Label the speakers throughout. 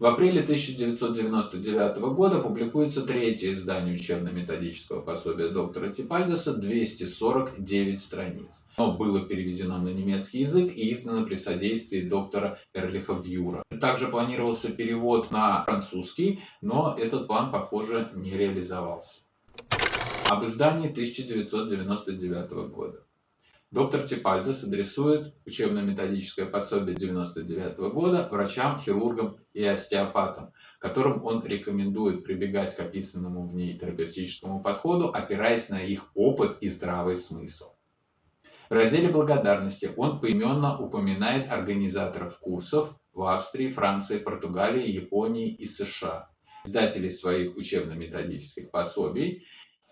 Speaker 1: В апреле 1999 года публикуется третье издание учебно-методического пособия доктора Типальдеса, 249 страниц. Оно было переведено на немецкий язык и издано при содействии доктора Эрлиха Вьюра. Также планировался перевод на французский, но этот план, похоже, не реализовался. Об издании 1999 года. Доктор Типальдес адресует учебно-методическое пособие 1999 года врачам, хирургам и остеопатам, которым он рекомендует прибегать к описанному в ней терапевтическому подходу, опираясь на их опыт и здравый смысл. В разделе благодарности он поименно упоминает организаторов курсов в Австрии, Франции, Португалии, Японии и США, издателей своих учебно-методических пособий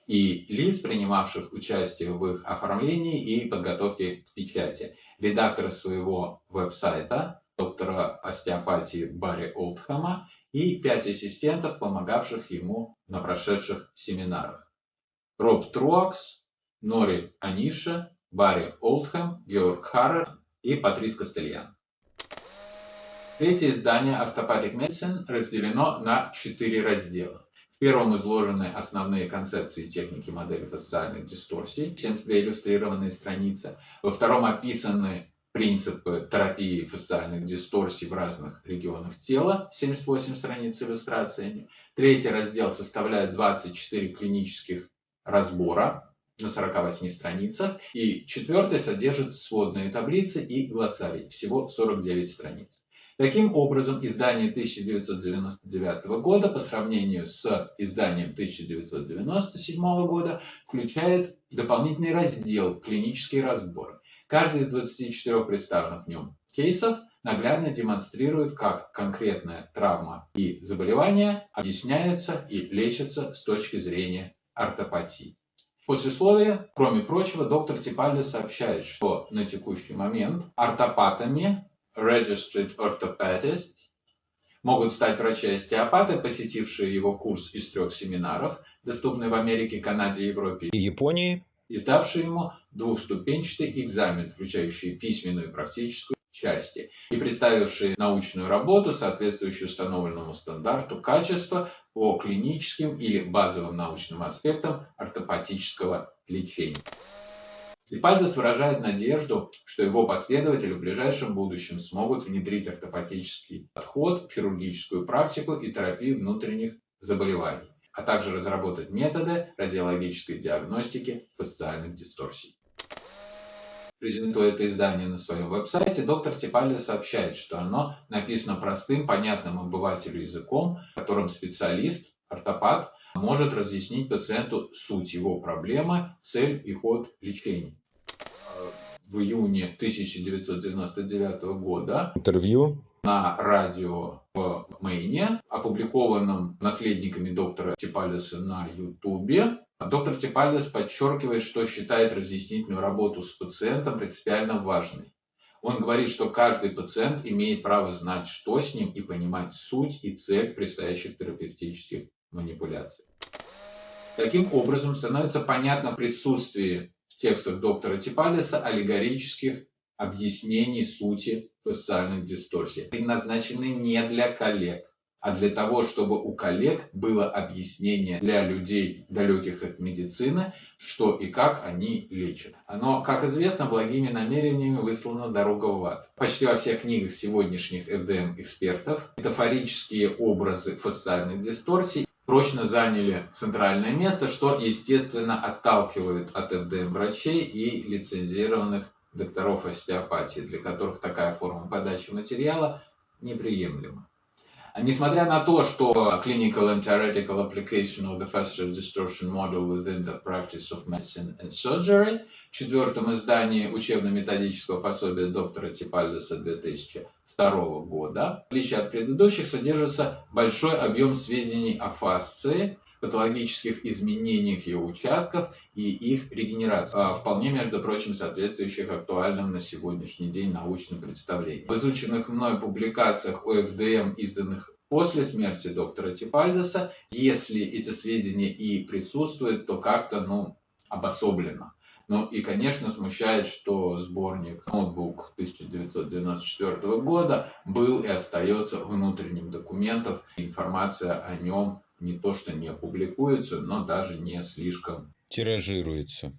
Speaker 1: и лиц, принимавших участие в их оформлении и подготовке к печати, редактора своего веб-сайта, доктора остеопатии Барри Олдхэма и 5 ассистентов, помогавших ему на прошедших семинарах. Роб Труакс, Нори Аниша, Барри Олдхэм, Георг Харрер и Патрис Кастельян. Третье издание Orthopedic Medicine разделено на 4 раздела. В первом изложены основные концепции техники модели фасциальных дисторсий, 72 иллюстрированные страницы. Во втором описаны принципы терапии фасциальных дисторсий в разных регионах тела, 78 страниц с иллюстрациями. Третий раздел составляет 24 клинических разбора на 48 страницах. И четвертый содержит сводные таблицы и глоссарий, всего 49 страниц. Таким образом, издание 1999 года по сравнению с изданием 1997 года включает дополнительный раздел «Клинические разборы». Каждый из 24 представленных в нем кейсов наглядно демонстрирует, как конкретная травма и заболевание объясняются и лечатся с точки зрения ортопатии. Послесловие, кроме прочего, доктор Типальдес сообщает, что на текущий момент ортопатами Registered Orthopedists могут стать врачи-остеопаты, посетившие его курс из 3 семинаров, доступный в Америке, Канаде, Европе и Японии, и сдавшие ему двухступенчатый экзамен, включающий письменную и практическую части, и представившие научную работу, соответствующую установленному стандарту качества по клиническим или базовым научным аспектам ортопатического лечения. Типальдес выражает надежду, что его последователи в ближайшем будущем смогут внедрить ортопатический подход в хирургическую практику и терапию внутренних заболеваний, а также разработать методы радиологической диагностики фасциальных дисторсий. Презентуя это издание на своем веб-сайте, доктор Типальдес сообщает, что оно написано простым, понятным обывателю языком, которым специалист, ортопат, может разъяснить пациенту суть его проблемы, цель и ход лечения. В июне 1999 года интервью на радио в Мэйне, опубликованном наследниками доктора Типальдеса на Ютубе, доктор Типальдес подчеркивает, что считает разъяснительную работу с пациентом принципиально важной. Он говорит, что каждый пациент имеет право знать, что с ним, и понимать суть и цель предстоящих терапевтических манипуляций. Таким образом, становится понятно в присутствии в текстах доктора Типальдеса аллегорических объяснений сути фасциальных дисторсий, предназначены не для коллег, а для того, чтобы у коллег было объяснение для людей, далеких от медицины, что и как они лечат. Но, как известно, благими намерениями выслана дорога в ад. Почти во всех книгах сегодняшних ФДМ-экспертов метафорические образы фасциальных дисторсий прочно заняли центральное место, что, естественно, отталкивает от ФДМ-врачей и лицензированных докторов остеопатии, для которых такая форма подачи материала неприемлема. Несмотря на то, что Clinical and Theoretical Application of the Fascial Distortion Model within the Practice of Medicine and Surgery, в 4-м издании учебно-методического пособия доктора Типальдеса 2002 года, в отличие от предыдущих, содержится большой объем сведений о фасции, патологических изменениях ее участков и их регенерации, вполне, между прочим, соответствующих актуальным на сегодняшний день научным представлениям. В изученных мной публикациях о ФДМ, изданных после смерти доктора Типальдеса, если эти сведения и присутствуют, то как-то обособленно. Ну и, конечно, смущает, что сборник «Ноутбук» 1994 года был и остается внутренним документом. Информация о нем не то что не публикуется, но даже не слишком
Speaker 2: тиражируется.